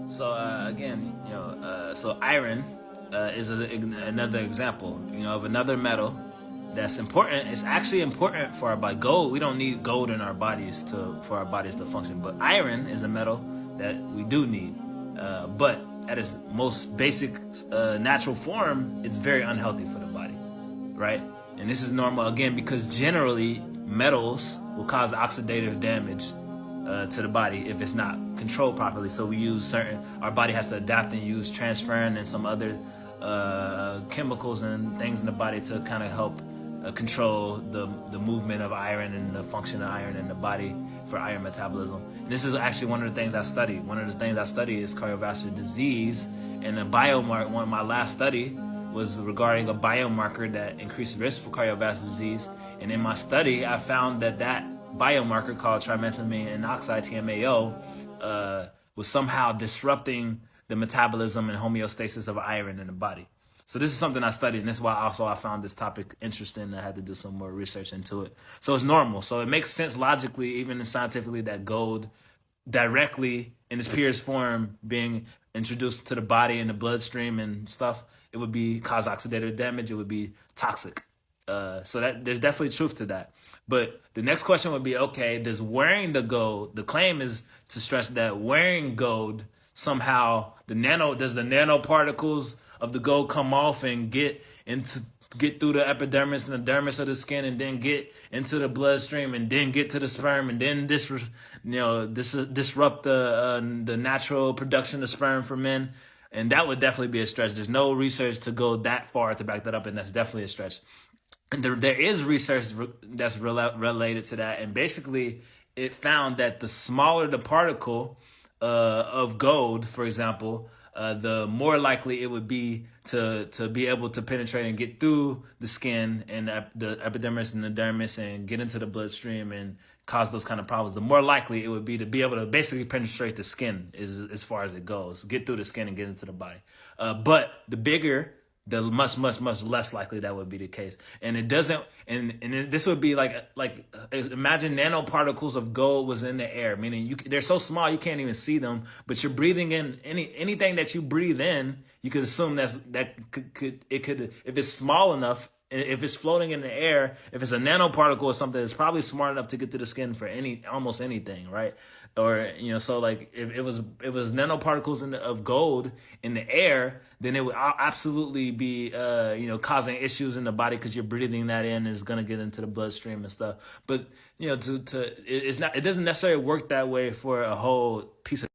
So again, so iron is another example, of another metal that's important. It's actually important for our body. Gold, we don't need gold in our bodies for our bodies to function, but iron is a metal that we do need. But at its most basic natural form, it's very unhealthy for the body, right? And this is normal again because generally metals will cause oxidative damage to the body if it's not controlled properly. So our body has to adapt and use transferrin and some other chemicals and things in the body to kind of help control the movement of iron and the function of iron in the body for iron metabolism. And this is actually one of the things I study. One of the things I study is cardiovascular disease, and the biomarker. One of my last study was regarding a biomarker that increased risk for cardiovascular disease. And in my study, I found that biomarker called trimethylamine and oxide, TMAO, was somehow disrupting the metabolism and homeostasis of iron in the body. So this is something I studied, and this is why also I found this topic interesting. I had to do some more research into it. So it's normal. So it makes sense logically, even scientifically, that gold directly in its purest form being introduced to the body and the bloodstream and stuff, it would cause oxidative damage. It would be toxic. So that there's definitely truth to that. But the next question would be, okay, does wearing the gold, the claim is to stress that wearing gold somehow, does the nanoparticles of the gold come off and get through the epidermis and the dermis of the skin and then get into the bloodstream and then get to the sperm and then disrupt the natural production of sperm for men? And that would definitely be a stretch. There's no research to go that far to back that up, and that's definitely a stretch. And there is research that's related to that, and basically it found that the smaller the particle of gold, for example, the more likely it would be to be able to penetrate and get through the skin and the epidermis and the dermis and get into the bloodstream and cause those kind of problems. The more likely it would be to be able to basically penetrate the skin as far as it goes, get through the skin and get into the body. But the bigger, the much less likely that would be the case. And it doesn't, and this would be like imagine nanoparticles of gold was in the air, meaning they're so small you can't even see them, but you're breathing in anything that you breathe in, you could assume that could if it's small enough, if it's floating in the air, if it's a nanoparticle or something, it's probably smart enough to get to the skin for almost anything, right? Or so like if it was nanoparticles of gold in the air, then it would absolutely be causing issues in the body because you're breathing that in and it's gonna get into the bloodstream and stuff. But it doesn't necessarily work that way for a whole piece of